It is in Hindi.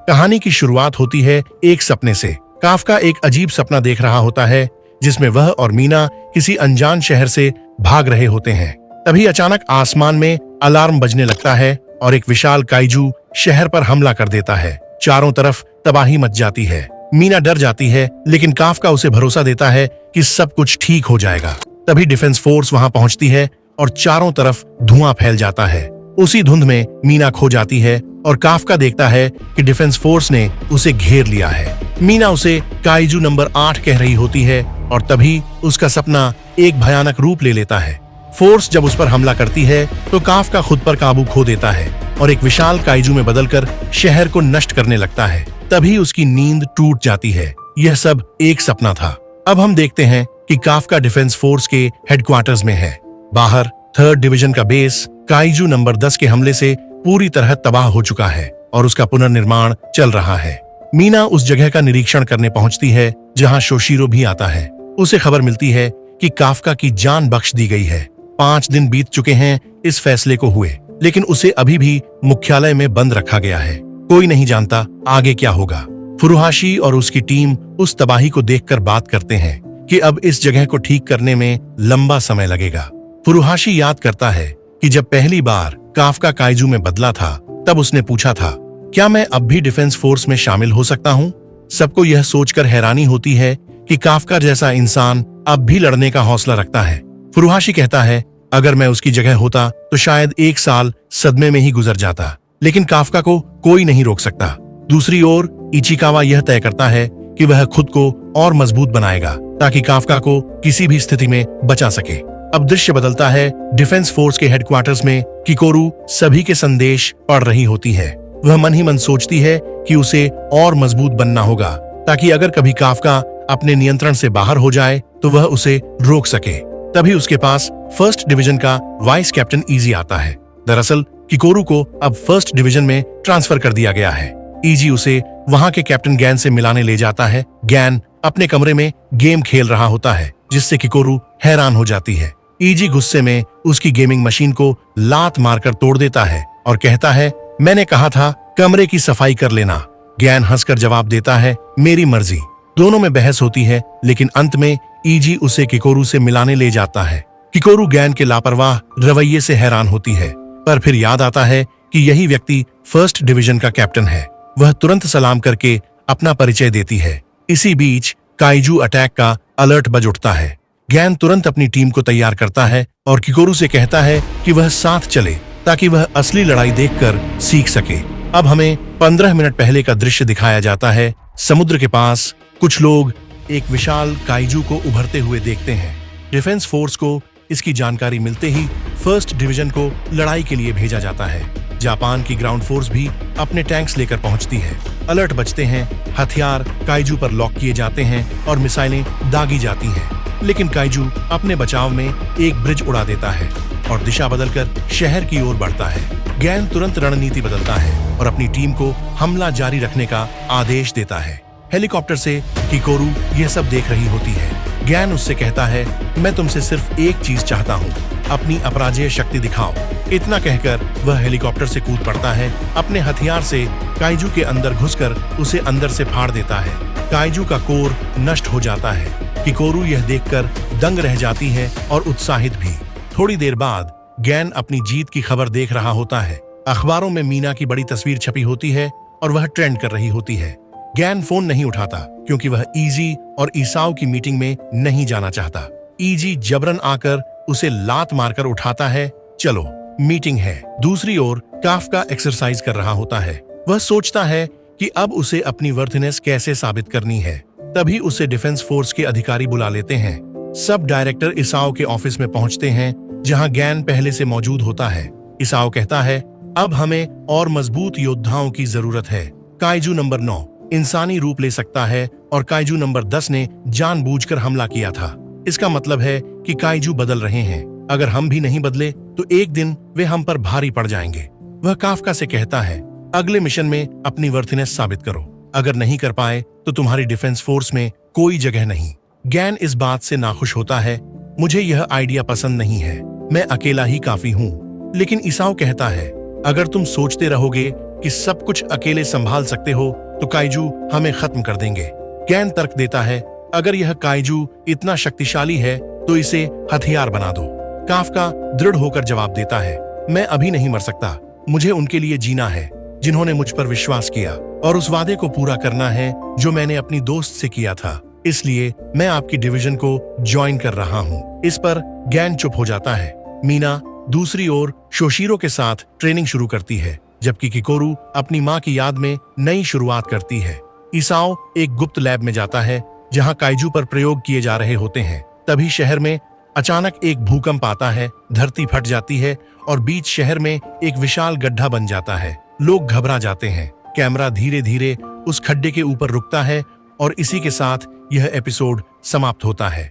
कहानी की शुरुआत होती है एक सपने से। काफका एक अजीब सपना देख रहा होता है जिसमें वह और मीना किसी अनजान शहर से भाग रहे होते हैं। तभी अचानक आसमान में अलार्म बजने लगता है और एक विशाल काइजू शहर पर हमला कर देता है। चारों तरफ तबाही मच जाती है। मीना डर जाती है, लेकिन काफका उसे भरोसा देता है कि सब कुछ ठीक हो जाएगा। तभी डिफेंस फोर्स वहां पहुंचती है और चारों तरफ धुआं फैल जाता है। उसी धुंध में मीना खो जाती है और काफका देखता है कि डिफेंस फोर्स ने उसे घेर लिया है। मीना उसे काइजू नंबर 8 कह रही होती है और तभी उसका सपना एक भयानक रूप ले लेता है। फोर्स जब उस पर हमला करती है तो काफका खुद पर काबू खो देता है और एक विशाल काइजू में बदलकर शहर को नष्ट करने लगता है। तभी उसकी नींद टूट जाती है। यह सब एक सपना था। अब हम देखते हैं कि काफका डिफेंस फोर्स के हेडक्वार्टर्स में है। बाहर 3rd डिवीजन का बेस काइजू नंबर 10 के हमले से पूरी तरह तबाह हो चुका है और उसका पुनर्निर्माण चल रहा है। मीना उस जगह का निरीक्षण करने पहुंचती है जहां शोशिरो भी आता है। उसे खबर मिलती है कि काफका की जान बख्श दी गई है। 5 दिन बीत चुके हैं इस फैसले को हुए, लेकिन उसे अभी भी मुख्यालय में बंद रखा गया है। कोई नहीं जानता आगे क्या होगा। फुरुहाशी और उसकी टीम उस तबाही को देखकर बात करते हैं कि अब इस जगह को ठीक करने में लंबा समय लगेगा। फुरुहाशी याद करता है कि जब पहली बार काफका काइजू में बदला था तब उसने पूछा था, क्या मैं अब भी डिफेंस फोर्स में शामिल हो सकता हूँ? सबको यह सोचकर हैरानी होती है कि काफका जैसा इंसान अब भी लड़ने का हौसला रखता है। फुरुहाशी कहता है, अगर मैं उसकी जगह होता तो शायद 1 साल सदमे में ही गुजर जाता, लेकिन काफका को कोई नहीं रोक सकता। दूसरी ओर इचिकावा यह तय करता है कि वह खुद को और मजबूत बनाएगा ताकि काफका को किसी भी स्थिति में बचा सके। अब दृश्य बदलता है। डिफेंस फोर्स के हेडक्वार्टर्स में किकोरू सभी के संदेश पढ़ रही होती है। वह मन ही मन सोचती है कि उसे और मजबूत बनना होगा ताकि अगर कभी काफका अपने नियंत्रण से बाहर हो जाए तो वह उसे रोक सके। तभी उसके पास 1st डिवीजन का वाइस कैप्टन इजी आता है। दरअसल किकोरू को अब 1st डिवीजन में ट्रांसफर कर दिया गया है। इजी उसे वहां के कैप्टन गैन से मिलाने ले जाता है। गैन अपने कमरे में गेम खेल रहा होता है, जिससे किकोरू हैरान हो जाती है। इजी गुस्से में उसकी गेमिंग मशीन को लात मारकर तोड़ देता है और कहता है, मैंने कहा था कमरे की सफाई कर लेना। गैन हंसकर जवाब देता है, मेरी मर्जी। दोनों में बहस होती है, लेकिन अंत में इजी उसे किकोरू से मिलाने ले जाता है। किकोरू गैन के लापरवाह रवैये से हैरान होती है, पर फिर याद आता है कि यही व्यक्ति 1st डिवीजन का कैप्टन है। वह तुरंत सलाम करके अपना परिचय देती है। इसी बीच काइजू अटैक का अलर्ट बज उठता है। गैन तुरंत अपनी टीम को तैयार करता है और किकोरू से कहता है कि वह साथ चले ताकि वह असली लड़ाई देखकर सीख सके। अब हमें 15 मिनट पहले का दृश्य दिखाया जाता है। समुद्र के पास कुछ लोग एक विशाल काइजू को उभरते हुए देखते हैं। डिफेंस फोर्स को इसकी जानकारी मिलते ही 1st डिवीजन को लड़ाई के लिए भेजा जाता है। जापान की ग्राउंड फोर्स भी अपने टैंक्स लेकर पहुंचती है। अलर्ट बजते हैं, हथियार काइजू पर लॉक किए जाते हैं और मिसाइलें दागी जाती हैं। लेकिन काइजू अपने बचाव में एक ब्रिज उड़ा देता है और दिशा बदलकर शहर की ओर बढ़ता है। गैन तुरंत रणनीति बदलता है और अपनी टीम को हमला जारी रखने का आदेश देता है। हेलीकॉप्टर से किकोरू यह सब देख रही होती है। गैन उससे कहता है, मैं तुमसे सिर्फ एक चीज चाहता हूँ, अपनी अपराजेय शक्ति दिखाओ। इतना कहकर वह हेलीकॉप्टर से कूद पड़ता है। अपने हथियार से काइजू के अंदर घुसकर उसे अंदर से फाड़ देता है। काइजू का कोर नष्ट हो जाता है। किकोरू यह देखकर दंग रह जाती है और उत्साहित भी। थोड़ी देर बाद गैन अपनी जीत की खबर देख रहा होता है। अखबारों में मीना की बड़ी तस्वीर छपी होती है और वह ट्रेंड कर रही होती है। गैन फोन नहीं उठाता क्योंकि वह इजी और ईसाओ की मीटिंग में नहीं जाना चाहता। इजी जबरन आकर उसे लात मारकर उठाता है। चलो मीटिंग है। दूसरी ओर काफका एक्सरसाइज कर रहा होता है। वह सोचता है कि अब उसे अपनी वर्थनेस कैसे साबित करनी है। तभी उसे डिफेंस फोर्स के अधिकारी बुला लेते हैं। सब डायरेक्टर इसाओ के ऑफिस में पहुंचते हैं जहां गैन पहले से मौजूद होता है। इसाओ कहता है, अब हमें और मजबूत योद्धाओं की जरूरत है। काइजू नंबर 9 इंसानी रूप ले सकता है और काइजू नंबर 10 ने जानबूझकर हमला किया था। इसका मतलब है कि काइजू बदल रहे हैं। अगर हम भी नहीं बदले तो एक दिन वे हम पर भारी पड़ जाएंगे। वह काफका से कहता है, अगले मिशन में अपनी वर्थनेस साबित करो। अगर नहीं कर पाए तो तुम्हारी डिफेंस फोर्स में कोई जगह नहीं। गैन इस बात से नाखुश होता है, मुझे यह आइडिया पसंद नहीं है, मैं अकेला ही काफी हूँ। लेकिन इसाओ कहता है, अगर तुम सोचते रहोगे कि सब कुछ अकेले संभाल सकते हो तो काइजू हमें खत्म कर देंगे। गैन तर्क देता है, अगर यह काइजू इतना शक्तिशाली है तो इसे हथियार बना दो। काफका दृढ़ होकर जवाब देता है, मैं अभी नहीं मर सकता, मुझे उनके लिए जीना है जिन्होंने मुझ पर विश्वास किया, और उस वादे को पूरा करना है जो मैंने अपनी दोस्त से किया था। इसलिए मैं आपकी डिवीजन को ज्वाइन कर रहा हूँ। इस पर गैन चुप हो जाता है। मीना दूसरी ओर शोशीरो के साथ ट्रेनिंग शुरू करती है, जबकि किकोरू अपनी माँ की याद में नई शुरुआत करती है। इसाओ एक गुप्त लैब में जाता है जहाँ काइजू पर प्रयोग किए जा रहे होते हैं। तभी शहर में अचानक एक भूकंप आता है, धरती फट जाती है और बीच शहर में एक विशाल गड्ढा बन जाता है। लोग घबरा जाते हैं। कैमरा धीरे धीरे उस खड्डे के ऊपर रुकता है और इसी के साथ यह एपिसोड समाप्त होता है।